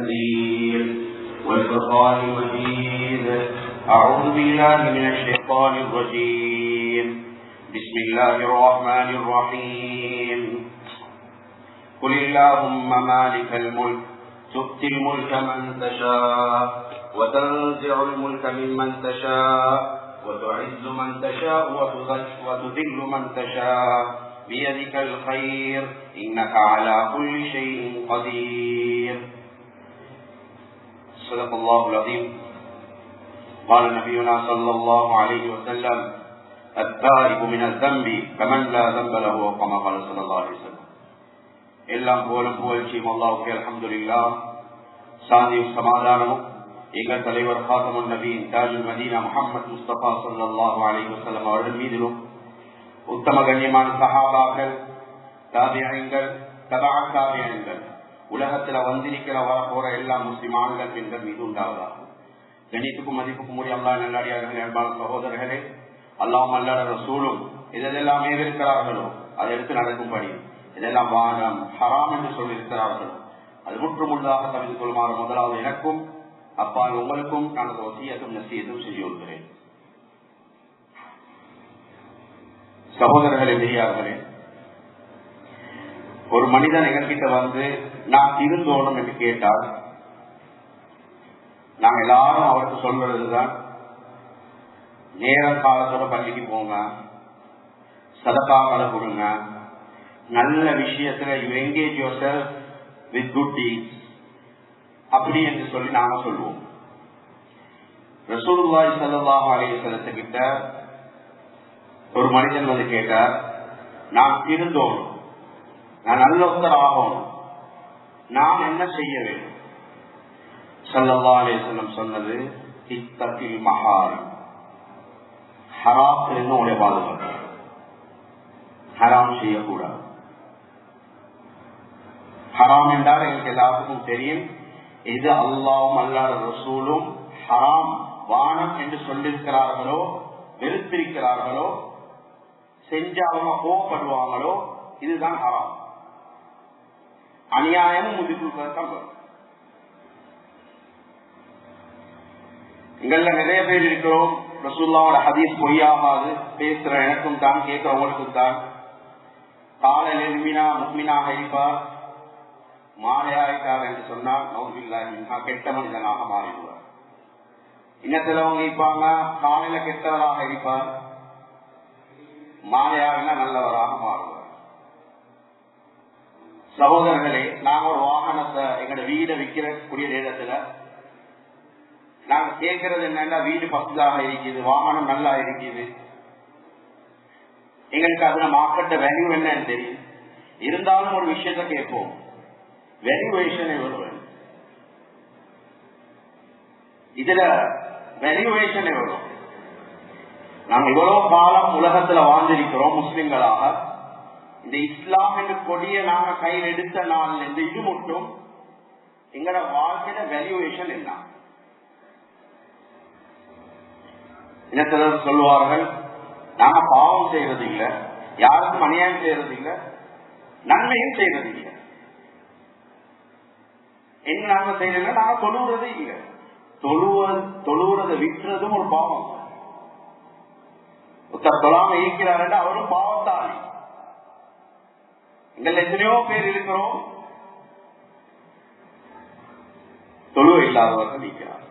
التنزيل والفرقان المجيد. أعوذ بالله من الشيطان الرجيم. بسم الله الرحمن الرحيم. قل اللهم مالك الملك تؤتي الملك من تشاء وتنزع الملك ممن تشاء وتعز من تشاء وتذل من تشاء بيدك الخير إنك على كل شيء قدير. صدق الله العظيم. قال نبينا صلى الله عليه وسلم التائب من الذنب كمن لا ذنب له كما قال صلى الله عليه وسلم. எல்லாம் புகழ்ச்சியும் அல்லாஹ்வுக்கே அல்ஹம்துலில்லாஹ். சாந்தியும் சமாதானமும் எங்கள் தலைவர் காத்தமுன் நபியின் தாஜுல் மதீனா முஹம்மது முஸ்தபா ஸல்லல்லாஹு அலைஹி வஸல்லம் அவர்கள் மீதிலும் உத்தம கண்ணியமான சஹாபாக்கள், தாபிஈன்கள், தபஅ தாபிஈன்கள், உலகத்துல வந்திருக்கிற வரப்போற எல்லா முஸ்லிமான்கள் பெண்கள் மீது உண்டாவதாக. கணித்துக்கும் மதிப்புக்கும் உரிய அல்லாஹ் நல்லடியார்களே, அன்பான சகோதரர்களே, அல்லாஹ்வும் அல்லாஹ்வுடைய ரசூலும் இதெல்லாம் ஏவிருக்கிறார்களோ அதை எடுத்து நடக்கும்படி, இதெல்லாம் வானம் ஹராம் என்று சொல்லியிருக்கிறார்களோ அது முற்றுமுள்ளாக தவிர்த்து கொள்ளுமாறு முதலாவது எனக்கும் அப்பா உங்களுக்கும் நான் வசியத்தும் நசியத்தும் செஞ்சு கொள்கிறேன். சகோதரர்களே, பெரியார்களே, ஒரு மனிதன் எங்ககிட்ட வந்து நான் திருந்தோணும் என்று கேட்டால் நாங்கள் எல்லாரும் அவருக்கு சொல்றதுதான், நேர காலத்தோட பள்ளிக்கு போங்க, சதகாக்களை கொடுங்க, நல்ல விஷயத்துல you engage your self with good deeds அப்படி என்று சொல்லி நாம சொல்லுவோம். ரசூலுல்லாஹி ஸல்லல்லாஹு அலைஹி வஸல்லம் கிட்ட ஒரு மனிதன் வந்து கேட்டார், நான் திருந்தோணும், நான் நல்லொத்தர் ஆகணும், நான் என்ன செய்ய வேண்டும்? ஸல்லல்லாஹு அலைஹி வஸல்லம் சொன்னது, இத்தகில் மஹாரிம், ஹராத்திலிருந்து உங்களை பாதுகாக்க, ஹராம் செய்யக்கூடாது. ஹராம் என்றால் எங்களுக்கு எல்லாத்துக்கும் தெரியும், இது அல்லாஹ்வும் அல்லாஹ்வுடைய ரசூலும் ஹராம் வானம் என்று சொல்லியிருக்கிறார்களோ, வெறுத்திருக்கிறார்களோ, செஞ்சு அவங்க கோவப்படுவாங்களோ, இதுதான் ஹராம். அநியாயமும் முதிர்தான் வரும். எங்கள்ல நிறைய பேர் இருக்கிறோம், ரசூலுல்லாஹோட ஹதீஸ் பொய்யாகாது பேசுற எனக்கும் தான், கேட்கிறவங்களுக்கும் தான். காலையில் எழுமினா முக்மினாக இருப்பார், மாலையாயிட்டார் என்று சொன்னால் நௌபில்லாஹி கெட்ட மனிதனாக மாறிடுவார். இன்னத்திலவங்க இருப்பாங்க, காலையில கெட்டவராக இருப்பார், மாலையாவினா நல்லவராக மாறுவார். சகோதரர்களே, நாங்க ஒரு வாகனத்தை எங்களோட வீடை விற்கக்கூடிய நேரத்துல நாங்க கேட்கறது என்னன்னா, வீடு பசுதாக இருக்குது, வாகனம் நல்லா இருக்குது, எங்களுக்கு அதுல மார்க்கெட் வேல்யூ என்னன்னு தெரியும். இருந்தாலும் ஒரு விஷயத்த கேட்போம், வேல்யூவேஷன் எவ்வளவு, இதுல வேல்யூவேஷன் எவ்வளவு? நாம் இவ்வளவு காலம் உலகத்துல வாழ்ந்திருக்கிறோம் முஸ்லிம்களாக. இந்த இஸ்லாம் என்று கொடிய நாங்க கையில் எடுத்த நாள் இந்த இது மட்டும் எங்களோட வாழ்க்கையில வேல்யூவேஷன் என்ன? சிலர் சொல்லுவார்கள், நாங்க பாவம் செய்யறது இல்லை, யாருக்கும் அநியாயம் செய்யறது இல்லை, நன்மையும் செய்யறது இல்லை. என்ன நாங்க செய்யறதுல நாங்க தொழுவுறது இல்லை, தொழுவுறதை விட்டுறதும் ஒரு பாவம். ஒருத்தர் தொழாம இருக்கிறார் அவரும் பாவத்தாளி. எங்கள் எத்தனையோ பேர் இருக்கிறோம் தொழுவை இல்லாதவர்கள் இருக்கிறார்.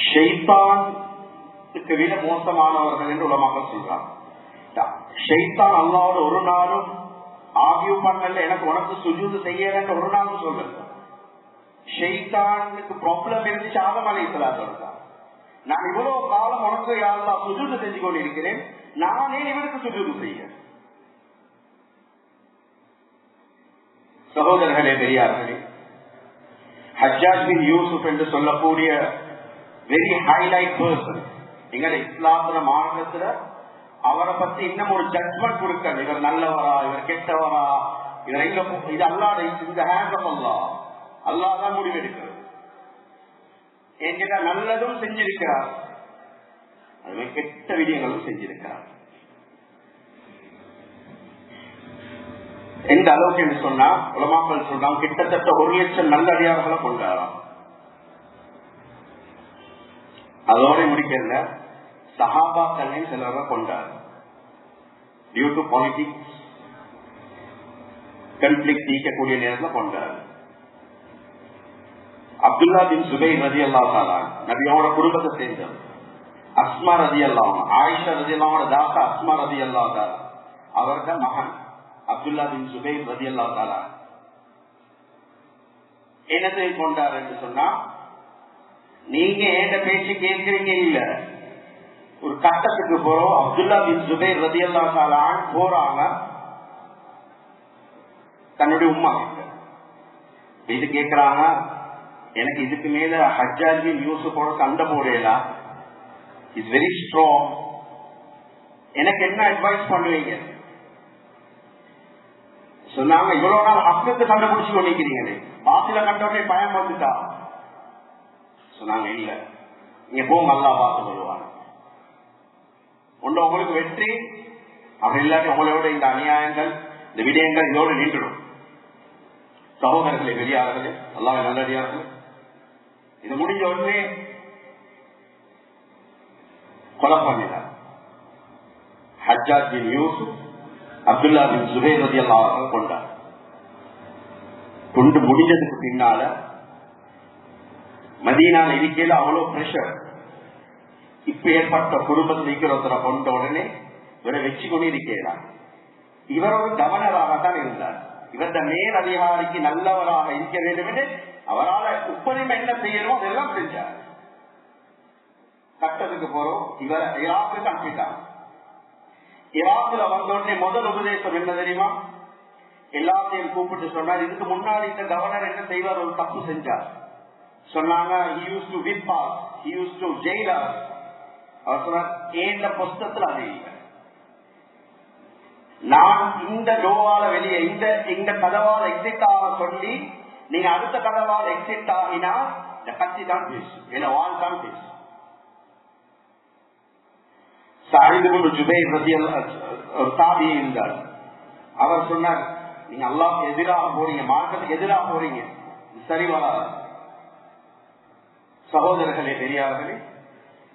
ஷைத்தானுக்கு விட மோசமானவர்கள் என்று உலமாக்கள் சொல்றாங்க. ஷைத்தான் அல்லாஹ்வோட ஒரு நாளும் ஆகிய பண்ணல, எனக்கு உனக்கு சுஜூது செய்யலன்னு ஒரு நாளும் சொல்லல. ஷைத்தானுக்கு ப்ராப்ளம் இருந்துச்சு ஆதம் அலைஹிஸ்ஸலாம். நான் இவ்வளவு காலம் உனக்கு யா அல்லாஹ் சுஜூது செஞ்சு கொண்டு இருக்கிறேன், நானே இவருக்கு சுஜூது செய்ய. சகோதரர்களே, பெரியார்களே, ஹஜ்ஜாஜ் பின் யூசுப் என்று சொல்லக்கூடிய வெரி ஹைலைட் பர்சன் எங்களை இஸ்லாத்துல மார்க்கத்துல, அவரை பத்தி இன்னும் ஒரு ஜட்மெண்ட் கொடுக்க, இவர் நல்லவரா இவர் கெட்டவரா, இவர் எங்க, இது அல்லாஹ், இந்த ஹேண்ட் ஆஃப் அல்லாஹ், அல்லாஹ் தான் முடிவெடுக்கிறது. என்கிட்ட நல்லதும் செஞ்சிருக்கிறார், அதுவே கெட்ட விடயங்களும் செஞ்சிருக்கிறார். எந்த அளவுக்கு என்று சொன்னா உலமாக்கள் சொல்றாங்க கிட்டத்தட்ட 1,00,000 நல்லடியார்களை கொண்டாடலாம். அதோட முடிக்கல, சஹாபாக்களையும் சிலரை கொண்டார். டியூ டு பாலிடிக்ஸ் கன்ஃபிளிக்ட் நீக்கக்கூடிய நேரத்தில் கொண்டார். அப்துல்லா பின் சுபைர் ரலியல்லாஹு தஆலா நபியோட குடும்பத்தை சேர்ந்தவர். அஸ்மா ரலியல்லாஹு அன்ஹா, ஆயிஷா ரலியல்லாஹு அன்ஹா தாத்தா அஸ்மா ரலியல்லாஹு தஆலா அவரோட மகன் அப்துல்லா பின் சுபைர் ரலியல்லாஹு தஆலா என்னத்தை கொண்டார் என்று சொன்னா, நீங்க ஏண்ட பேச்சு கேட்கிறீங்க இல்ல, ஒரு கட்டத்துக்கு போறோம். அப்துல்லா பின் சுபைர் ரலியல்லாஹு தஆலா போறாங்க தன்னுடைய உம்மா இது கேட்கிறாங்க, எனக்கு இதுக்கு மேல ஹஜ்ஜாஜி யூசுஃபோட சண்டை போடல, இஸ் வெரி ஸ்ட்ராங், எனக்கு என்ன அட்வைஸ் பண்ணுவீங்க சொன்னாங்க. இவ்வளவு நாள் ஹக்குக்கு கண்டுபிடிச்சு கொண்டிருக்கிறீங்களே, பாத்தில கண்டோடனே பயம் வந்துட்டா சொன்னாங்க. இல்ல, நீங்க போங்க, அல்லாஹ் பார்த்து கொள்வாங்க, ஒன்று உங்களுக்கு வெற்றி, அப்படி இல்லாட்டி உங்களோட இந்த அநியாயங்கள் இந்த விடயங்கள் இதோடு நின்றுடும். சகோதரர்களே, பெரியார்களே, அல்லாஹ் நல்லடியார்களே, இது முடிஞ்ச உடனே கொலை பண்ணினார். ஹஜ்ஜாஜ் பின் யூசுப் அப்துல்லா பின் சுபைர் ரலியல்லாஹு அன்ஹு கொண்டார். கொண்டு முடிஞ்சதுக்கு பின்னால மதீனால இருக்கையில அவ்வளவு பிரஷர். இப்ப ஏற்பட்ட குடும்பத்தில் இருக்கிற கொண்ட உடனே இவரை வச்சு கொண்டு இருக்கிறார். இவர் ஒரு கவர்னராகத்தான் இருந்தார். இவருடைய மேல் அதிகாரிக்கு நல்லவராக இருக்க வேண்டும் என்று அவரால் உப்பரிமை என்ன செய்யணுமோ அதெல்லாம் செஞ்சார். கட்டத்துக்கு போறோம், இவர் ஈராக்கு அனுப்பிட்டார். ஈராக்குல வந்தோடனே முதல் உபதேசம் என்ன தெரியுமா, எல்லாத்தையும் கூப்பிட்டு சொன்னார், இதுக்கு முன்னாடி இந்த கவர்னர் என்ன செய்வார், ஒரு தப்பு செஞ்சார். சொன்னாங்க, he used to whip us, he used to jail us. அவர் சொன்னார், இந்த புஸ்தகத்தில் அது இல்லை, நான் இந்த டோவால வெளியே இந்த கதவால் எக்ஸிட் ஆக சொல்லி நீங்க அடுத்த கதவால் எக்ஸிட் ஆகினா இந்த கட்சி தான் பேசும், இல்ல வால் தான் பேசும். சயீத் இப்னு ஜுபைர் ஒரு தாபியி இருந்தார். அவர் சொன்னார், நீங்க அல்லாஹ்வுக்கு எதிராக போறீங்க, மார்க்கத்துக்கு எதிராக போறீங்க, சரி வராது. சகோதரர்களே, பெரியார்களே,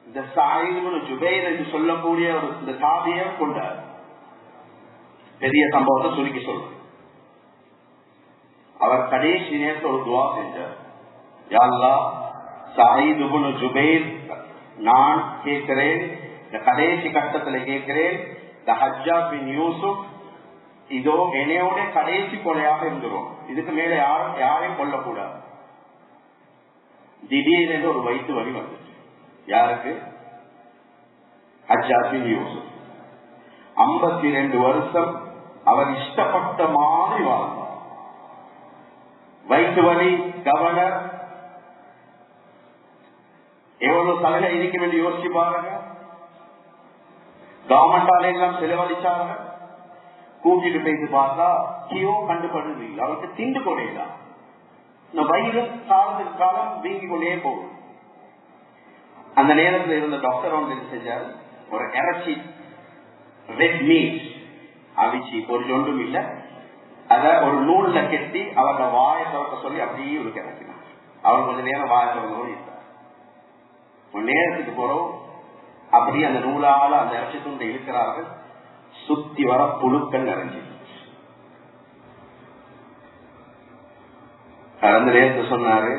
இந்த சயீத் இப்னு ஜுபைர் என்று சொல்லக்கூடிய ஒரு இந்த தாபியை கொண்டார். பெரிய சம்பவத்தை சுருக்கி சொல்றேன். அவர் கடைசி நேரத்தில் ஒரு துவா செஞ்சார், யா அல்லாஹ், சயீத் இப்னு ஜுபைர் நான் கேட்கிறேன், இந்த கடைசி கட்டத்தில் கேட்கிறேன், இந்த ஹஜ்ஜாஜ் பின் யூசுப் இதோ என்னையோட கடைசி கொலையாக இருந்துரும், இதுக்கு மேல யாரையும் கொல்லக்கூடாது. திடீரென்று ஒரு வயிற்று வலி வந்துச்சு. யாருக்கு? ஹஜ்ஜாஜ் பின் யூசுப். 52 வருஷம் அவர் இஷ்டப்பட்ட மாதிரி வாழ்ந்தார். வயிற்று வலி, கவர்னர், எவ்வளவு சலுகை இருக்கும் என்று யோசிச்சு பாருங்க. கவர்மெண்டால எல்லாம் செலவழிச்சாங்க. கூட்டிட்டு போயிட்டு பார்த்தா கியோ கண்டுபடுது இல்லை, அவருக்கு திண்டு கொடையலாம். இந்த வயிறு காலத்துக்கு காலம் வீங்கி கொண்டே போகும். அந்த நேரத்தில் இருந்த டாக்டர் ஒன்று செஞ்சார், ஒரு இறைச்சி ரெட் மீட் அவிச்சி ஒரு ஒன்றும் இல்லை, அத ஒரு நூல்ல கெட்டி அவரோட வாயை திறக்க சொல்லி அப்படியே ஒரு கிடக்கினார். அவர் கொஞ்ச நேரம் வாயை திறந்தோடு இருந்தார். ஒரு நேரத்துக்கு போறோம், அப்படியே அந்த நூலால அந்த இறைச்சி துண்டை இழுக்கிறார்கள். சுத்தி வர புழுக்கள் நிறைஞ்சி. அந்த நேரத்தை சொன்னாரு,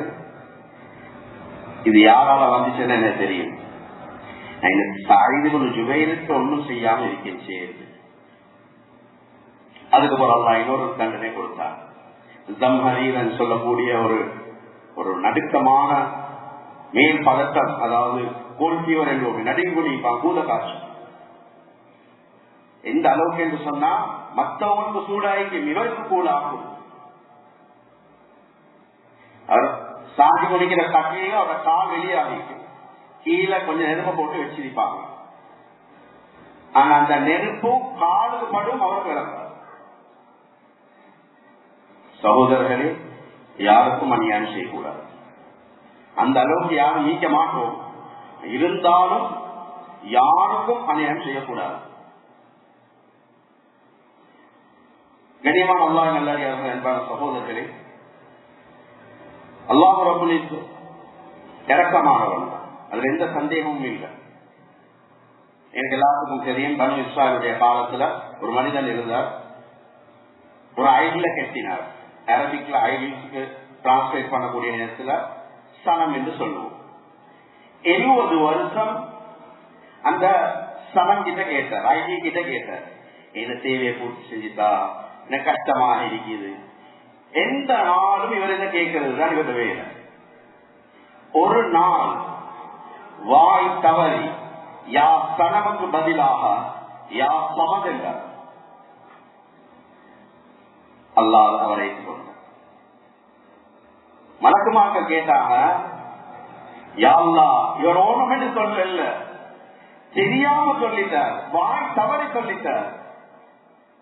இது யாரால வந்துச்சுன்னு எனக்கு தெரியும், சயீத் ஜுபைருக்கு ஒன்றும் செய்யாம இருக்கேன் சேர்ந்து. அதுக்கப்புறம் அல்லாஹ் இன்னொரு தண்டனை கொடுத்தார். ஜம்ஹரீரன் சொல்லக்கூடிய ஒரு நடுக்கமான மேல் பதட்டம், அதாவது கோல்பீவர் என்று ஒரு நடுங்குடி பூத காட்சி. எந்த அளவுக்கு என்று சொன்னா, மற்றவங்களுக்கு சூடாய்க்கு இவருக்கு கூடாகும். அவர் சாதி குடிக்கிற கட்டையும் அவரோட கால் வெளியாகிக்கும், கீழே கொஞ்சம் நெருப்பை போட்டு வச்சிருப்பாங்க. ஆனா அந்த நெருப்பும் காலுக்கு படும், அவர் விளங்காது. சகோதரர்களே, யாருக்கும் அநியாயம் செய்யக்கூடாது. அந்த அளவுக்கு யாரும் நீக்க மாட்டோம், இருந்தாலும் யாருக்கும் அநியாயம் செய்யக்கூடாது. கண்ணியமான அல்லாஹ் நல்லடியார்களே, அன்பான சகோதரர்களே, அல்லாஹ் ரப்பல் இஸ்ஸத் இரக்கமானவன், அதுல எந்த சந்தேகமும் இல்லை. எனக்கு எல்லாத்துக்கும் தெரியும், பனு இஸ்ராயலுடைய காலத்துல ஒரு மனிதன் இருந்தார். ஒரு ஐடில கட்டினார். அரபிக்ல ஐடிலுக்கு டிரான்ஸ்லேட் பண்ணக்கூடிய நேரத்துல சனம் என்று சொல்லுவோம். 70 வருஷம் அந்த சனம் கிட்ட கேட்டார், ஐடி கிட்ட கேட்டார், என்ன தேவையை பூர்த்தி செஞ்சுட்டா, எனக்கு கஷ்டமாக இருக்குது. எந்த நாளும் இவர் இதை கேட்கறது தான் இவரது வேலை. ஒரு நாள் வாய் தவறி யா சனமுக்கு பதிலாக யா சமத் என்றார். அல்லாஹ் அவரை சொன்னார். மலக்குமார்கள் கேட்டாங்க, யா அல்லாஹ் இவர் ஓணும் என்று சொல்லல, தெரியாம சொல்லிட்டார், வாய் தவறி சொல்லிட்டார்.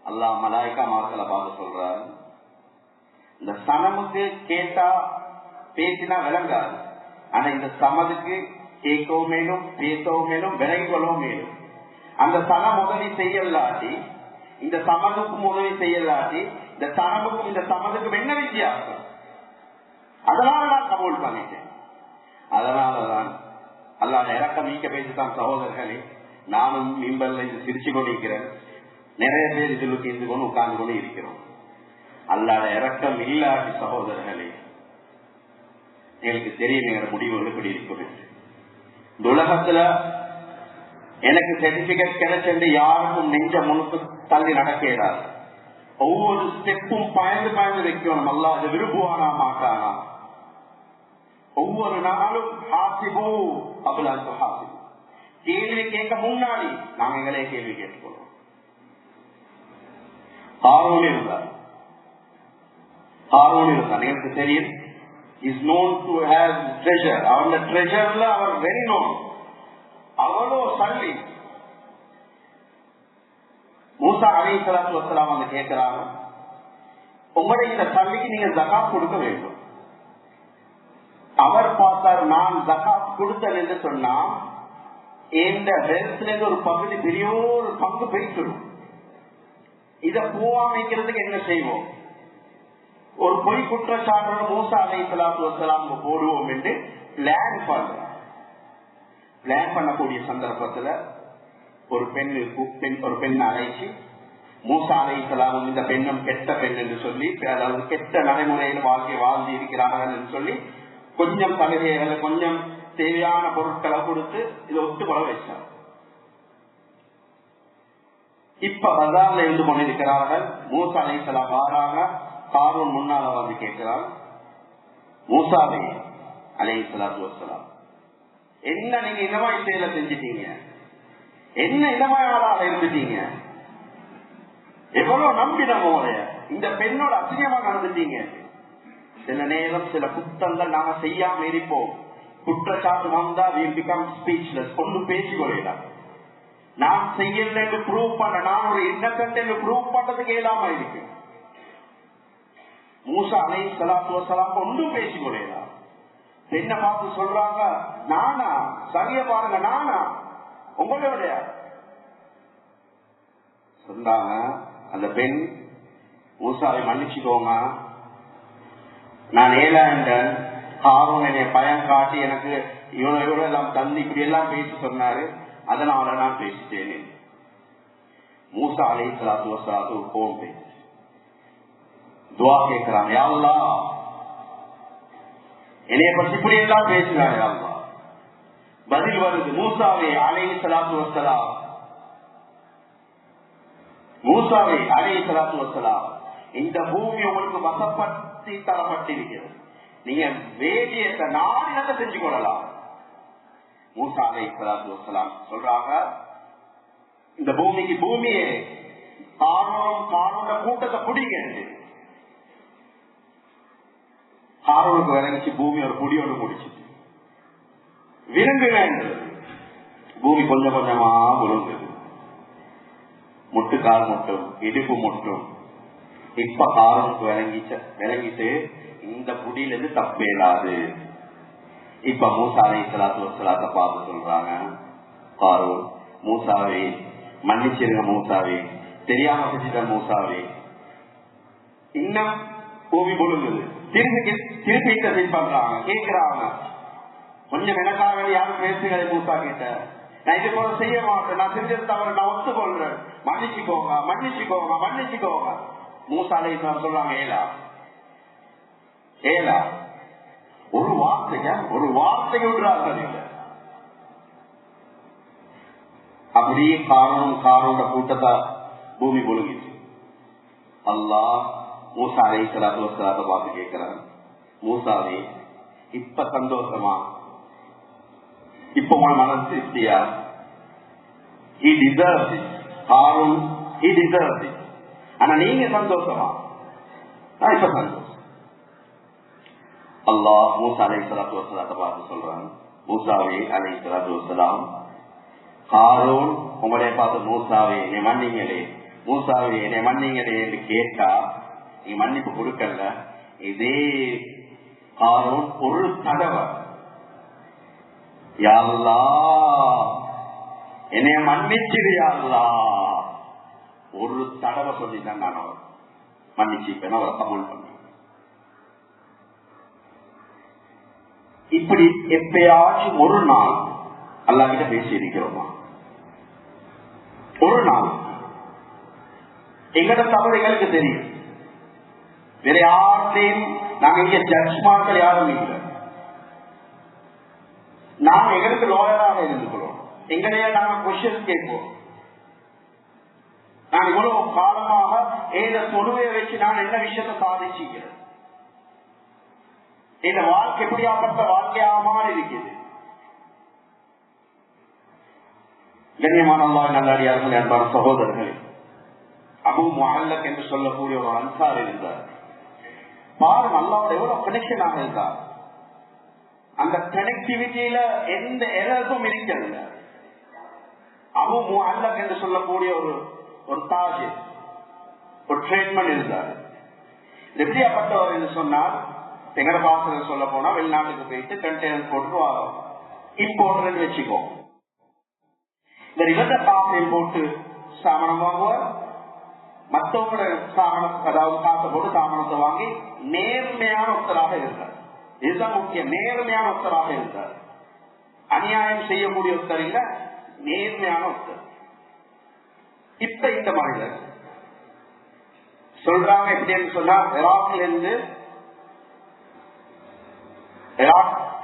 அல்லாஹ் மலாய்க்கா மார்களை பார்த்து சொல்றார், இந்த சனமுக்கு கேட்டா பேசினா விளங்காது, ஆனா இந்த சமதுக்கு கேட்கவும் மேலும் பேசவும் மேலும் விளங்கொள்ளவும் மேலும். அந்த சனம் உதவி செய்யலாட்டி இந்த சமதுக்கும் உதவி செய்யலாட்டி இந்த சனமுக்கும் இந்த சமதுக்கும் என்ன வித்தியாசம்? அதனால நான் கபூல் பண்ணிட்டேன். அதனாலதான் அல்லாஹ் இறக்கம் நீக்க பேசித்தான் சகோதரர்களே, நானும் மிம்பல்ல இது சிரிச்சு கொண்டிருக்கிறேன். நிறைய பேர் இதில் இருந்து கொண்டு உட்கார்ந்து கொண்டு இருக்கிறோம். அல்லாஹ் இறக்கம் இல்லாட்டி சகோதரர்களே, எனக்கு தெரியும் எங்க முடிவுகள் எப்படி இருக்குது. இந்த உலகத்துல எனக்கு சர்டிபிகேட் கிடைச்சது யாருக்கும் நெஞ்ச முழுக்க தள்ளி நடக்கிறார். ஒவ்வொரு ஸ்டெப்பும் பயந்து பயந்து வைக்கணும். அல்லாஹ் அதை விரும்புவானா மாட்டானா? ஒவ்வொரு நாளும் ஹாசிபு அபுலால் ஹாசிபு, கேள்வி கேட்க முன்னாடி நாங்க எங்களே கேள்வி கேட்டுக்கொள்வோம். ஹாரூன் இருந்தார். எனக்கு தெரியும், is known to have treasure. அவருடைய ட்ரெஷர்ல அவர் வெரி known. அவ்வளோ சல்லி. மூசா அலைஹிஸ்ஸலாத்து வஸ்ஸலாம் வந்து கேட்கிறாங்க, உங்களுடைய இந்த சல்லிக்கு நீங்க ஜகாத் கொடுக்க வேண்டும். அவர் பார்த்தார், நான் ஜகாத் கொடுத்தேன் என்று சொன்னா இந்த வெல்த்ல ஒரு பகுதி பெரிய ஒரு பங்கு போயிடும். இதை போவாமைக்கிறதுக்கு என்ன செய்வோம்? ஒரு பொய் குற்றச்சாட்டு மூசா அலைஹிஸ்ஸலாத்து வஸ்ஸலாம் போடுவோம் என்று பிளான் பண்ணக்கூடிய சந்தர்ப்பத்துல ஒரு பெண் அழைச்சி மூசா அலைஹிஸ்ஸலாம் இந்த பெண்ணும் கெட்ட பெண் என்று சொல்லி, அதாவது கெட்ட நடைமுறையில் வாழ்க்கை வாழ்ந்து இருக்கிறார்கள் என்று சொல்லி கொஞ்சம் சலுகைகளை கொஞ்சம் தேவையான பொருட்களை கொடுத்து இதை ஒத்துக்கொள்ள வச்சார். இப்ப பஜார்ல இருந்து கொண்டிருக்கிறார்கள். மூசா அலைஹிஸ்ஸலாம் வாராங்க. ஹாரூன் முன்னால வந்து கேட்கிறார், மூசாவே அலைஹிஸ்ஸலாத்து வஸ்ஸலாம், என்ன நீங்க இந்த மாதிரி செயலை செஞ்சிட்டீங்க? என்ன இந்த மாதிரி ஆளாக இருந்துட்டீங்க? எவ்வளவு நம்பினோம் உங்களைய, இந்த பெண்ணோட அசிங்கமா நடந்துட்டீங்க. சில நேரம் சில குற்றங்கள் நாங்க செய்யாம இருப்போம். குற்றச்சாட்டு வந்தா we become speechless. ஒன்னும் பேசிக்கொள்ளலாம். நான் செய்யல என்று ப்ரூவ் பண்ண, நான் ஒரு இன்னசென்ட் என்று ப்ரூவ் பண்றதுக்கு இயலாம இருக்கு. மூசா அலைஹிஸ்ஸலாத்து வஸ்ஸலாம் ஒன்றும் பேசிக்கொள்ளலாம். பெண்ணை பார்த்து சொல்றாங்க, நானா? சரியா பாருங்க, நானா? உங்களுடைய சொன்னாங்க. அந்த பெண், மூசாவை மன்னிச்சுக்கோங்க, நான் ஏழாண்டன் ஹாரூன் என்னை பயம் காட்டி எனக்கு இவ்வளவு எல்லாம் தந்து இப்படி எல்லாம் பேசி சொன்னாரு, அதனால நான் பேசிட்டேனே. மூசா அலைஹிஸ்ஸலாத்து வஸ்ஸலாம் கோபம் பேசி துவா கேட்கிறாங்க, யா அல்லாஹ் என்னைய பற்றி இப்படி எல்லாம் பேசினார், யா அல்லாஹ். பதில் வருது, மூசாவே அலைஹிஸ்ஸலாத்து வஸ்ஸலாம், மூசாவே அலைஹிஸ்ஸலாத்து வஸ்ஸலாம், இந்த பூமி உங்களுக்கு வசப்படுத்தி தரப்பட்டிருக்கிறது, நீங்க வேதியத்தை நாடினத்தை செஞ்சு கொள்ளலாம். மூசா அலைஹிஸ்ஸலாத்து வஸ்ஸலாம் சொல்றாங்க, இந்த பூமிக்கு பூமியே காரோட கூட்டத்தை பிடிங்க. காரோனுக்கு விளங்கிச்சு, பூமி ஒரு புடியோடு முடிச்சு விரும்புங்க. பூமி கொஞ்சம் கொஞ்சமா விழுங்குது, முட்டுக்கால் முட்டும், இடுப்பு முட்டும். இப்ப காரோனுக்கு விளங்கிட்டு இந்த புடியிலிருந்து தப்பேலாது. இப்ப மூசா அலைஹிஸ்ஸலாத்து வஸ்ஸலாத்தை பார்த்து சொல்றாங்க, காரோன், மூசாவே மன்னிச்சிருங்க, மூசாவே தெரியாம செஞ்சுட்ட, மூசாவே இன்னும் பூமி பொழுங்குது. திருப்பி பண்றாங்க, கேட்கிறாங்க, கொஞ்சம் எனக்காக வேண்டிய யாரும் பேசுகிறேன் மூசா கிட்ட, நான் இது போல செய்ய மாட்டேன், நான் செஞ்சது தவறு, நான் ஒத்துக்கொள்றேன், மன்னிச்சுக்கோங்க மன்னிச்சுக்கோங்க மன்னிச்சுக்கோங்க. மூசா அலைஹிஸ்ஸலாம் சொல்றாங்க, ஏலா ஒரு வார்த்தைக்கு விடுறாங்க. அப்படியே காரோட கூட்டத்தை பூமி பொழுகிச்சு. அல்லாஹ் மூசா அலைஹிஸ்ஸலாத்து வஸ்ஸலாத்தை பார்த்து கேட்கிறான், மூசாவே இப்ப சந்தோஷமா, இப்ப உங்க மனசு திருப்தியா? He deserves it. Harun, he deserves it. ஆனா நீங்க சந்தோஷமா? இப்ப சந்தோஷம். அல்லாஹ் மூசா அலைஹிஸ்ஸலாத்து வஸ்ஸலாத்தை பார்த்து சொல்றான், மூசாவே அலைஹிஸ்ஸலாத்து வஸ்ஸலாம், ஹாரூன் உங்களுடைய பார்த்து மூசாவே என்னை மன்னிங்களே, மூசாவே என்னை மன்னிங்களே என்று கேட்டா நீ மன்னிப்பு கொடுக்கல. இதே ஹாரூன் ஒரு தடவை யா அல்லாஹ் என்னைய மன்னிச்சிடு யா அல்லாஹ் ஒரு தடவை சொல்லிதான் நான் அவர் மன்னிச்சுப்பேன், அவரை கபூல் பண்ண. இப்படி எப்பயாச்சும் ஒரு நாள் அல்லாஹ் கிட்ட பேசி இருக்கிறோமா? ஒரு நாள் எங்கட தவறு எங்களுக்கு தெரியும், வேற யார்த்தையும் நாங்க இங்க ஜட்ஜ்மாக்கள் யாரும் இல்லை. நாங்க எங்களுக்கு லோயராக இருந்துக்கிறோம், எங்களையே நாங்க கொஸ்டின் கேட்போம். நான் இவ்வளவு காலமாக ஏத தொழுவையை வச்சு நான் என்ன விஷயத்தை சாதிச்சுக்கிறேன், இந்த வாழ்க்கை எப்படியாப்பட்ட வாழ்க்கையாக மாறி இருக்குது. கண்ணியமான அல்லாஹ் நல்லடியார்கள், அன்பான சகோதரர்களே, அபூ முஅல்லக் என்று சொல்லக்கூடிய ஒரு அன்சார் இருந்தார். பாருங்க அல்லாஹ்வோட எவ்வளவு கனெக்ஷனாக இருந்தார். அந்த கனெக்டிவிட்டியில எந்த எரரும் இருக்கிறது. அபூ முஅல்லக் என்று சொல்லக்கூடிய ஒரு தாஜிர், ஒரு ட்ரீட்மெண்ட் இருந்தார். எப்படியாப்பட்டவர் என்று சொன்னால், எங்கட பாசத்தில் சொல்ல போனா வெளிநாட்டுக்கு போயிட்டு கண்டெய்னர் போட்டு வரும், இம்போர்ட் வச்சுக்கோ. இந்த இவந்த காசையும் போட்டு சாமனம் வாங்குவார், மற்றவங்களோட சாமனம், அதாவது காசை போட்டு சாமனத்தை வாங்கி நேர்மையான ஒருத்தராக இருந்தார். இதுதான் முக்கியம், நேர்மையான ஒருத்தராக இருந்தார். அநியாயம் செய்யக்கூடிய ஒருத்தர் இல்ல, நேர்மையான ஒருத்தர். இப்ப இந்த மனிதர் சொல்றாங்க எப்படின்னு சொன்னா, ஈராக்ல இருந்து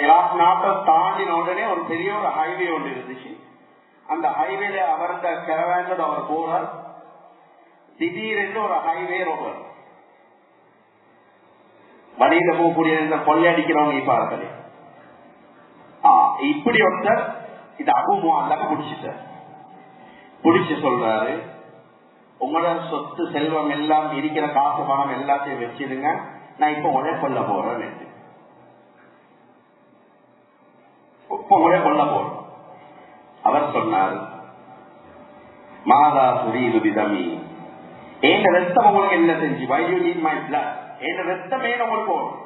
ஈராக் நாட்டை தாண்டின உடனே ஒரு பெரிய ஒரு ஹைவே ஒன்று இருந்துச்சு. அந்த ஹைவேல அவருடைய கேரவான்ல அவர் போறார். திடீரென்று ஒரு ஹைவே ரோவர், வழியில போகக்கூடிய இந்த கொள்ளையடிக்கிறவங்க பார்க்கல. இப்படி ஒருத்தர் இது அபூ முஅல்லக் பிடிச்சிட்டார். பிடிச்சு சொல்றாரு, உங்களோட சொத்து செல்வம் எல்லாம் இருக்கிற காசு பணம் எல்லாத்தையும் வச்சிருங்க, நான் இப்ப உடனே கொல்ல போறேன். கொல்ல போறோம். அவர் சொன்னார், மாதா சுரீது விதமி, என் ரத்தம் உங்களுக்கு என்ன செஞ்சு, why you need my blood, என் ரத்தமே உங்களுக்கு போகும்,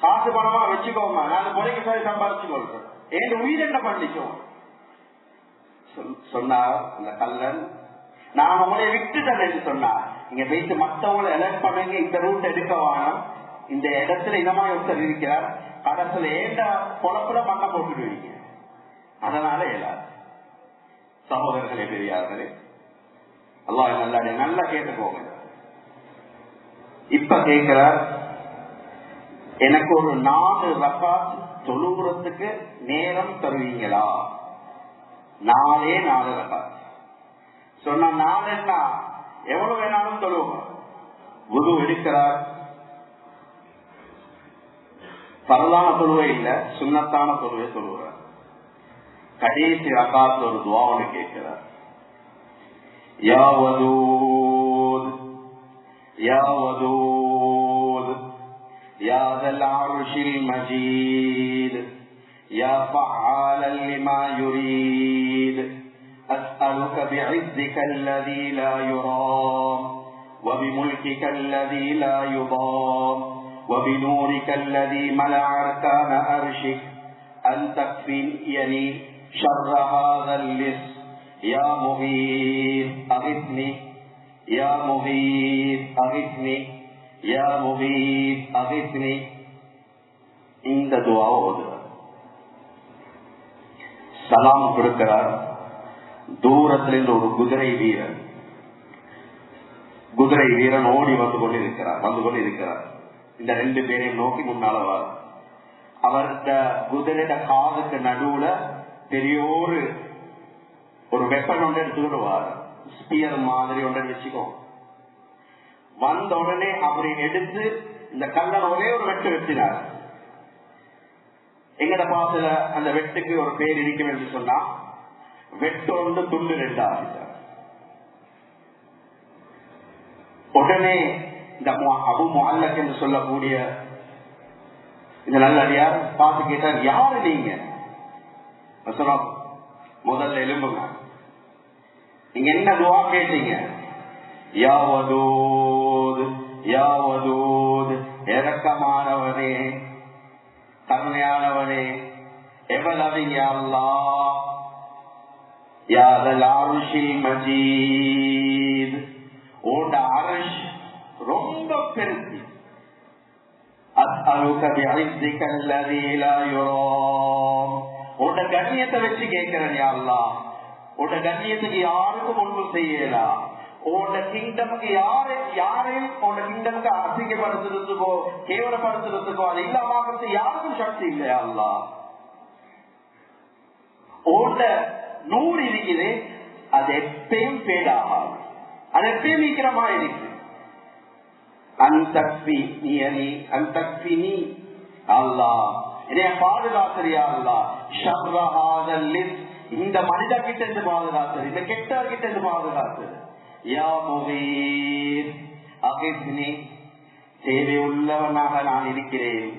காசு பணமா வச்சுக்கோங்க, நான் முறைக்கு போய் சம்பாதிச்சு கொள்றேன், என் உயிர் என்ன பண்ணிக்கோ சொன்னார். அந்த கல்லன், நான் உங்களை விட்டுட்டேன் என்று சொன்னார். நீங்க போயிட்டு மற்றவங்களை எலக்ட் பண்ணுங்க, இந்த ரூட் எடுக்க வேணும், இந்த இடத்துல இதமா ஒருத்தர் இருக்கிறார், கடைசியில ஏண்ட பொழப்புல மண்ணை போட்டுடுவீங்க, அதனால எல்லாரும் சகோதரர்களே பெரியார்களே, அல்லாஹ் நல்லா கேட்டுக்கோங்க. இப்ப கேட்கிறார், எனக்கு ஒரு 4 ரக்காத் தொழுகிறதுக்கு நேரம் தருவீங்களா? 4 ரக்காத் சொன்னா 4 என்ன, எவ்வளவு வேணாலும் தொழுவோம். வுது எடுக்கிறார், பரலான தொழுவை இல்ல, சுன்னத்தான தொழுவை தொழுகிறார். கடைசி ரக்காத்துல ஒரு துஆவை கேட்கிறார், யா வதூத் யா வதூத் யா தல் அர்ஷில் மஜீத் யா ஃபஅாலன் லிமா யுரீத் அஸ்அலுக பிஇஸ்ஸிக அல்லதி லா யுராம் وبملكك الذي لا يضام وبنورك الذي ملأ أركان أرشك أن تكفيني شر هذا اللص يا مغيث أغثني யா முகீத் அகித்னி, யா முகீத் அகித்னி. இந்த துஆவை ஓதுவார். சலாம் கொடுக்கிறார். தூரத்திலிருந்து ஒரு குதிரை வீரன் ஓடி வந்து கொண்டிருக்கிறார். இந்த 2 பேரையும் நோக்கி முன்னால வர, அவர்கிட்ட குதிரையோட காதுக்கு நடுவுல பெரிய ஒரு வெப்பன் ஒன்று எடுத்துக்கிட்டு வார, ஸ்பியர் மாதிரி ஒன்று வச்சுக்கோ. வந்த உடனே அவரை எடுத்து இந்த கல்லன் ஒரே ஒரு வெட்டு வெட்டினார். எங்கட பாசல அந்த வெட்டுக்கு ஒரு பேர் இருக்கும் என்று சொன்னா வெட்டு ஒன்று துண்டு 2 ஆகிட்டார். உடனே இந்த அபு முஅல்லக் என்று சொல்லக்கூடிய இந்த நல்லடியார் பார்த்து கேட்டார், யாரு நீங்க? முதல்ல எலும்புங்க, நீங்க என்ன துஆ கேட்டீங்க? யா வதூத், யா வதூத், இரக்கமானவனே, கருணையானவனே, எவ்வளவிங்க அல்லாஹ், யா தல் அர்ஷில் மஜீத், உன்னுடைய அர்ஷ் ரொம்ப பெருசு. அஸ்அலுக பிஇஸ்ஸிக அல்லதி லா யுராம், உன்னுடைய கண்ணியத்தை வச்சு கேட்கிறேன் யா அல்லாஹ். உன்னுடைய கண்ணியத்துக்கு யாருக்கும் ஒன்றும் செய்யலா. உன்னுடைய கிங்டமுக்கு யாரையும் உன்னுடைய கிங்டமுக்கு அசிங்கப்படுத்துறதுக்கோ கேவலப்படுத்துறதுக்கோ அது இல்லாம யாருக்கும் சக்தி இல்லையா அல்லாஹ். உன்னுடைய நூறு இருக்குது, அது எப்பயும் பேடாகாது, அது எப்பயும் நீக்கிறமா இருக்கு. பாதுகாத்திரியா அல்லா, இந்த மனித கிட்ட இருந்து பாதுகாத்து, இந்த கெட்டவர் கிட்ட இருந்து பாதுகாத்து. யா முகீத் அகித்னி, தேவை உள்ளவனாக நான் இருக்கிறேன்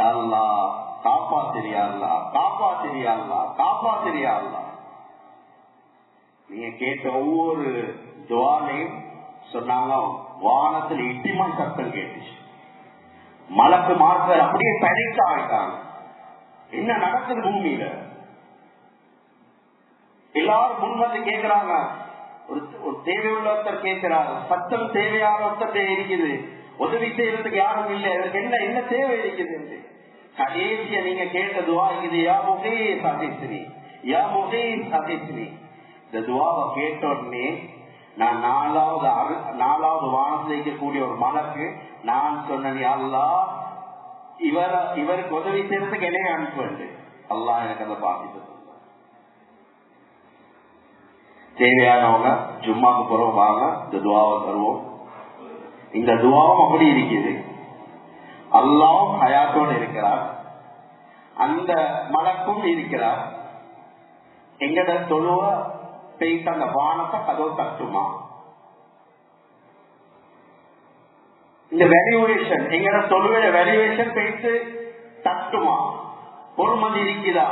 அல்லா, காப்பாத்திரியா அல்லா, காப்பாத்திரியா அல்லா, காப்பாத்திரியா அல்லா. நீங்க கேட்ட ஒவ்வொரு துஆலையும் சொன்னாங்க, வானத்தில் இட்டிமன் சத்தம் கேட்டுச்சு, மலக்கு மார்க்கர் அப்படியே பனிக்க ஆயிட்டாங்க. என்ன நடக்குது பூமியில? எல்லாரும் முன் வந்து கேட்கிறாங்க. ஒரு தேவையுள்ள ஒருத்தர் கேட்கிறார், சத்தம் தேவையான ஒருத்தர் இருக்குது, உதவி செய்யறதுக்கு யாரும் இல்லை, எனக்கு என்ன தேவை இருக்குது என்று. கடைசியா நீங்க கேட்ட துஆ இருக்குது, யா முகீத் அகித்னி, யா முகீத் அகித்னி. இந்த துஆவை கேட்ட உடனே நான் நாலாவது வானத்தில் இருக்கக்கூடிய ஒரு மலக்கு நான் சொன்னேன், அல்லாஹ் இவருக்கு உதவி செய்யறதுக்கு என்னைய அனுப்புவது. அல்லாஹ் எனக்கு அதை பாதித்தது. தேவையானவங்க ஜும்மாக்கு போறோம், வாங்க இந்த துஆவை தருவோம். இந்த துஆவும் அப்படி இருக்குது. அல்லாஹ் ஹயாத்தோடு இருக்கிறார், அந்த மலக்கும் இருக்கிறார். எங்கட தொழுவ பெய்து அந்த வானத்தை கதவு தட்டுமா? இந்த வேல்யூவேஷன், எங்கட தொழுவ வேல்யூவேஷன் பெய்து தட்டுமா? பொறுமதி இருக்குதா?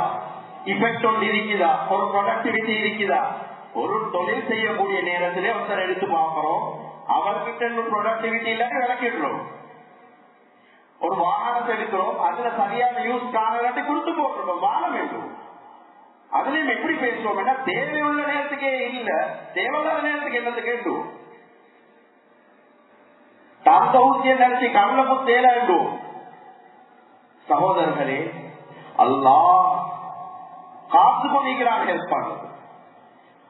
இஃபெக்ட் ஒன்று இருக்குதா? ஒரு ப்ரொடக்டிவிட்டி இருக்குதா? ஒரு தொழில் செய்யக்கூடிய நேரத்திலே ஒருத்தர் எடுத்து பார்க்கிறோம், அவர்கிட்ட ப்ரொடக்டிவிட்டி இல்லாட்டி விளக்கிடுறோம். ஒரு வாகனத்தை எடுக்கிறோம், அதுல சரியான யூஸ் காணலாட்டி கொடுத்து போட்டுருக்கோம், வாழ வேண்டும். அதுலயும் எப்படி பேசுவோம்? தேவையுள்ள நேரத்துக்கே இல்ல, தேவையில்லாத நேரத்துக்கு என்னது கேட்டும் தந்த ஊசிய நினைச்சு கண்ணு தேடும். சகோதரர்களே, அல்லாஹ் காத்து கொண்டிருக்கிறான் ஹெல்ப் பண்றது.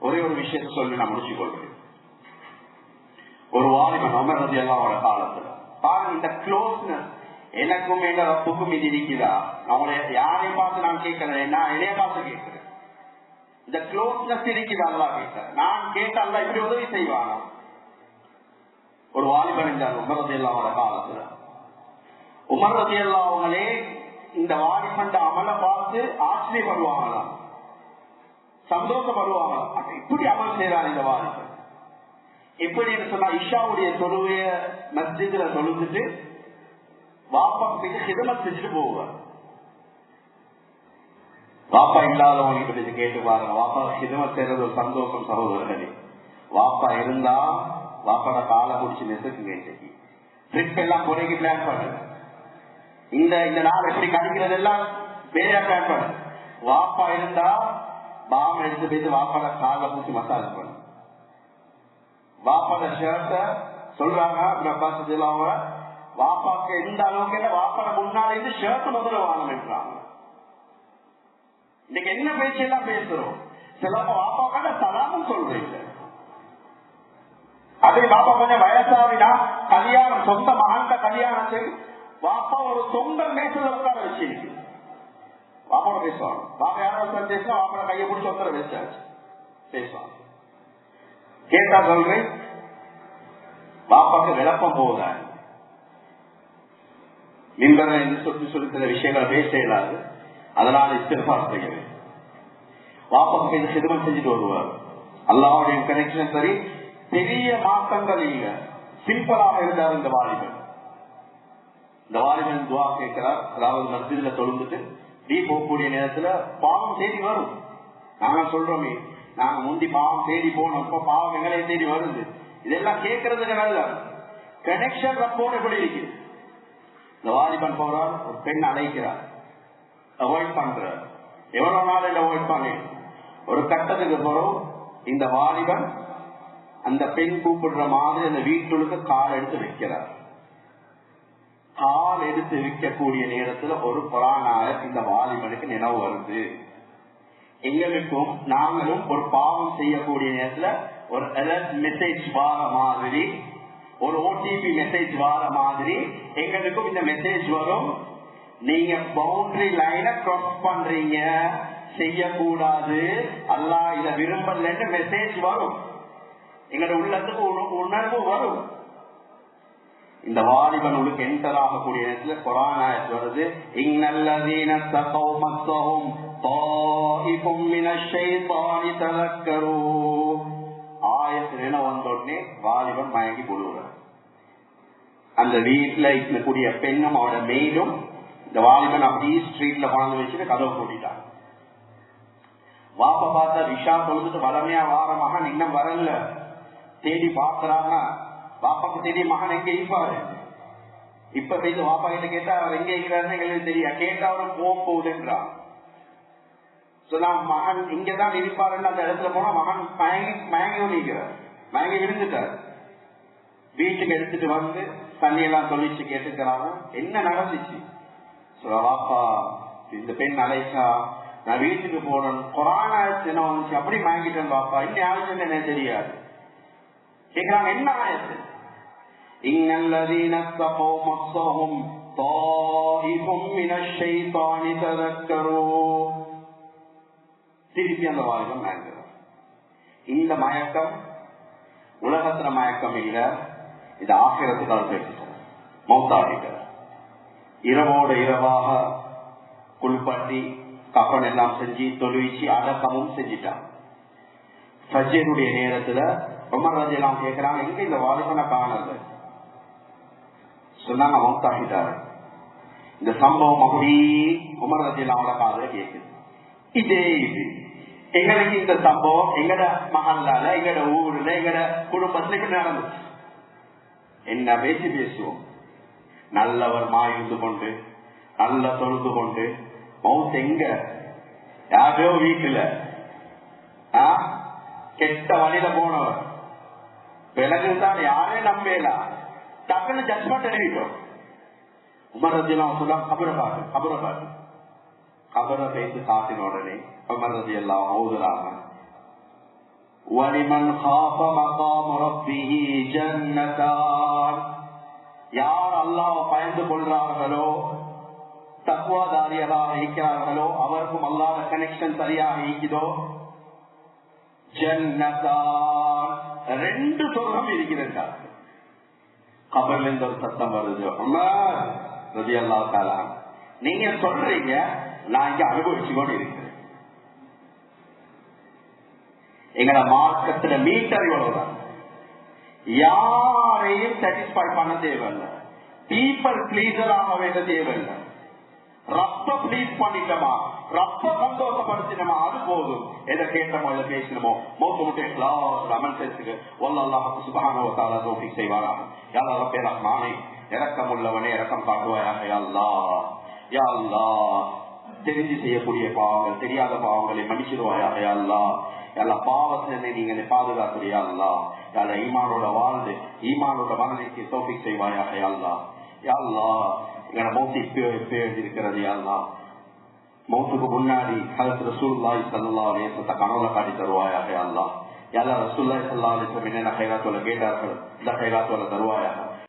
ஒரே ஒரு விஷயத்தை சொல்லி நான் முடிச்சு கொள்வேன். ஒரு வாலிபன் உமர் ரலியல்லாஹு அன்ஹு காலத்துல பாருங்க, இந்த க்ளோஸ்னஸ் எனக்கும் எங்க ரப்புக்கும் இது இருக்குதா? அவங்கள யாரையும் பார்த்து நான் கேட்கிறேன், நான் என்னைய பார்த்து கேட்கிறேன். இந்த க்ளோஸ்னஸ் இருக்குது அல்லாஹ் கிட்ட. நான் கேட்ட அல்லாஹ் இப்படி உதவி செய்வானா? ஒரு வாலிபன் இருந்தார் உமர் ரலியல்லாஹு அன்ஹு காலத்துல. உமர் ரலியல்லாஹு அவங்களே இந்த வாலிபன் அமலை பார்த்து ஆச்சரியப்படுவாங்களாம், சந்தோஷப்படுவாங்களாம். இப்படி அமல் செய்யறாங்க இந்த வாலிபன். எப்படின்னு சொன்னா, இஷாவுடைய தொழுவைய மஸ்ஜித்ல தொழுந்துட்டு வாப்பா கிட்ட ஹிதமத் செஞ்சுட்டு போவார். வாப்பா இல்லாதவங்க கிட்ட கேட்டு பாருங்க, வாப்பா ஹிதமத் செய்யறது ஒரு சந்தோஷம் சகோதரர்களே. வாப்பா இருந்தா வாப்பாட காலை குடிச்சு நெசுக்குங்க. இன்னைக்கு ட்ரிப் எல்லாம் போறீங்க, பிளான் பண்ணுங்க. இந்த நாள் எப்படி கணிக்கிறது எல்லாம் வேற பிளான் பண்ணுங்க. வாப்பா இருந்தா பாம் எடுத்து போயிட்டு வாப்பாட காலை குடிச்சு மசாஜ் பண்ணு. வாப்பாட ஷர்ட்ட சொல்றாங்க வாப்பாக்கு எந்த அளவுக்கு வாப்பாட முன்னால இருந்து ஷர்ட் முதல்ல வாங்கணும் என்றாங்க. இன்னைக்கு என்ன பேச்சு எல்லாம் பேசுறோம். சிலவங்க வாப்பாக்கான சலாமும் சொல்றீங்க. அதே பாப்பா கொஞ்சம் வயசாவினா கல்யாணம் சொந்த மகன்கிட்ட கல்யாணம் செய்து பாப்பா ஒரு தொங்கல் மேசல உட்கார வச்சிருக்கு. பாப்பாவோட பேசுவாங்க. பாப்பா யாராவது பேசினா பாப்பாவோட கையை பிடிச்சி உட்கார வச்சாச்சு பேசுவாங்க. கேட்டா சொல்றேன் பாப்பாக்கு விளப்பம் போகுதா நின்பரை சொல்லி சில விஷயங்களை பேச இயலாது. அதனால இஸ்திக்ஃபார் செய்யவே பாப்பாக்கு இந்த சிறுமம் செஞ்சுட்டு வருவார். அல்லாஹ்வுடைய கனெக்ஷன் சரி, பெரிய மாற்றங்கள் இல்ல, சிம்பிளாக இருந்தார் இந்த வாலிபன். இந்த வாலிபன் துவா கேட்கிறார். அதாவது மஸ்ஜித்ல தொழுந்துட்டு டீ போகக்கூடிய நேரத்துல பாவம் தேடி வரும். நாங்க சொல்றோமே நாங்க முந்தி பாவம் தேடி போனோம், இப்ப பாவம் எங்களை தேடி வருது. இதெல்லாம் கேட்கறதுக்கு நல்ல கனெக்ஷன் ரப்போடு எப்படி இருக்கு. இந்த வாலிபன் போறார், ஒரு பெண் அழைக்கிறார், அவாய்ட் பண்றார். எவ்வளவு நாள் அவாய்ட் பண்ண ஒரு கட்டத்துக்கு போறோம். இந்த வாலிபன் அந்த பெண் கூப்பிடுற மாதிரி அந்த வீட்டுக்கு கால் எடுத்து வைக்கிறார். கால் எடுத்து வைக்கக்கூடிய நேரத்துல ஒரு புறானாய இந்த வாலிபனுக்கு நினைவு வருது. எங்களுக்கும் நாங்களும் ஒரு பாவம் செய்யக்கூடிய நேரத்துல ஒரு அலர்ட் மெசேஜ் வார மாதிரி, ஒரு ஓடிபி மெசேஜ் வார மாதிரி எங்களுக்கும் இந்த மெசேஜ் வரும். நீங்க பவுண்டரி லைனை கிராஸ் பண்றீங்க, செய்யக்கூடாது, அல்லாஹ் இதை விரும்பலன்னு மெசேஜ் வரும். எங்களோட உள்ளத்துக்கு உணர்வு வரும். இந்த வாலிபனுக்கு என்டர் ஆகக்கூடிய நேரத்துல குர்ஆன் ஆயத் வருது. இன்னல்லதீன தகவ் மஸ்ஸஹும் தாயிஃபும் மினஷ் ஷைத்தானி ததக்கரு. ஆயத் என்ன வந்தோடனே வாலிபன் மயங்கி போடுவார். அந்த வீட்டுல இருக்கக்கூடிய பெண்ணும் அவட மெய்டும் இந்த வாலிபன் அப்படியே ஸ்ட்ரீட்ல கொண்டு வச்சுட்டு கதவை கூட்டிட்டான். வாப்ப பார்த்தா விஷா தொழுதுட்டு வளமையா வார மகன் இன்னும் வரல. தேடி பாக்குறாங்க. வாப்பாக்கு தெரிய மகன் எங்க இருப்பாரு. இப்ப போயிட்டு வாப்பா கிட்ட கேட்டா அவர் எங்க இருக்கிறாருன்னு எங்களுக்கு தெரியும். கேட்டா அவரும் போகுதுன்றான். சொன்னா மகன் இங்கதான் இருப்பாருன்னு அந்த இடத்துல போனா மகன் மயங்கி நிற்கிறார், மயங்கி விழுந்துட்டார். வீட்டுக்கு எடுத்துட்டு வந்து தண்ணியெல்லாம் தொழிச்சு கேட்டுக்கிறாங்க, என்ன நடந்துச்சு. சொல்ல வாப்பா இந்த பெண் அழைச்சா நான் வீட்டுக்கு போனேன், குர்ஆன் ஆயத்து என்ன வந்துச்சு, அப்படி மயங்கிட்டேன் பாப்பா, இன்னும் யாருன்னு எனக்கு தெரியாது. கேட்கிறாங்க என்ன ஆயத்து. இன்னல்லதீன தகவ் மஸ்ஸஹும் தாயிஃபும் மினஷ் ஷைத்தானி ததக்கரு. திருப்பி அந்த வாலிபன் மயங்குறார். இந்த மயக்கம் உலகத்துல மயக்கம் இல்ல, இது ஆகிரத்துக்கால் பேசுகிறார். மௌத்தாடிக்கிறார். இரவோட இரவாக குளிப்பாட்டி கப்பன் எல்லாம் செஞ்சு தொழுவிச்சு அடக்கமும் செஞ்சிட்டான். ஃபஜ்ருடைய நேரத்துல உமர் ரலியல்லாஹு கேட்கிறாங்க, எங்க இந்த வாலிபனை காணல. சொன்னாங்க மௌத்தாகிட்டாரு. இந்த சம்பவம் அப்படி உமர் ரலியல்லாஹு காதுல கேட்குது. இதே இது எங்களுக்கு இந்த சம்பவம் எங்கட மகளால எங்கட ஊர்ல எங்கட குடும்பத்துல இப்படி நடந்துச்சு. என்ன பேசுவோம். நல்லவர் மாய்ந்து கொண்டு நல்ல தொழுது கொண்டு மவுத் எங்க யாரோ வீட்டுல கெட்ட வழியில போனவர் பிறகுதான் யாரே நம்பலாம். டக்குன்னு ஜட்மெண்ட் எழுதிட்டோம். உமர் ரலியல்லாஹு சொல்ல கபரை பாரு கபரை பேசி காட்டின உடனே உமர் ரலியல்லாஹு ஓதுறாங்க, வலிமன் காஃப மகாம ரப்பிஹி ஜன்னதான். யார் அல்லாஹ்வை பயந்து கொள்றார்களோ, தக்வாதாரியாக இருக்கிறார்களோ, அவருக்கும் அல்லாஹ்வுடைய கனெக்ஷன் சரியாக இருக்குதோ, ஜன்னதான், 2 சொர்க்கம் இருக்கிறது. கபர்ல இருந்து ஒரு சத்தம் வருது, உமர் ரலியல்லாஹு தஆலா நீங்க சொல்றீங்க, நான் இங்க அனுபவிச்சு கொண்டு இருக்கிறேன். எங்களோட மார்க்கத்துல மீட்டர் இவ்வளவுதான். யாரையும் சாட்டிஸ்பை பண்ண தேவையில்லை, பீப்பிள் பிளீசர் ஆக வேண்டிய தேவையில்லை. ரப்ப பிளீஸ் பண்ணிட்டோமா, ரப்ப சந்தோஷப்படுத்தினோமா, அது போதும். எதை கேட்டமோ எதை பேசினமோ மௌத்து முட்டை அமல் சேர்த்துக்கு அல்லாஹ் சுப்ஹானஹு வ தஆலா தௌஃபீக் செய்வாராக. யா ரப்பே ரஹ்மானே, இரக்கம் உள்ளவனே இரக்கம் காட்டுவாயாக. யா அல்லாஹ் யா அல்லாஹ், தெரிஞ்சு செய்யக்கூடிய பாவங்கள், தெரியாத பாவங்களை மன்னிச்சிருவாயாக யா அல்லாஹ். எல்லா பாவத்தினை நீங்க பாதுகாக்கிறியா அல்லாஹ். எல்லா ஈமானோட வாழ்ந்து ஈமானோட மனநிலைக்கு தௌஃபீக் செய்வாயாக யா அல்லாஹ். யா அல்லாஹ், எங்களோட மௌத்துக்கு இருக்கிறது யா அல்லாஹ். மௌத்துக்கு முன்னாடி ஹஜ்ரத் ரசூலுல்லாஹி ஸல்லல்லாஹு அலைஹி வஸல்லம் கனவுல காட்டி தருவாயாக யா அல்லாஹ். யா அல்லாஹ், ரசூலுல்லாஹி ஸல்லல்லாஹு அலைஹி வஸல்லம் என்னென்ன கைராத்தோட கேட்டார்கள், இந்த கைராத்தோட தருவாயாக.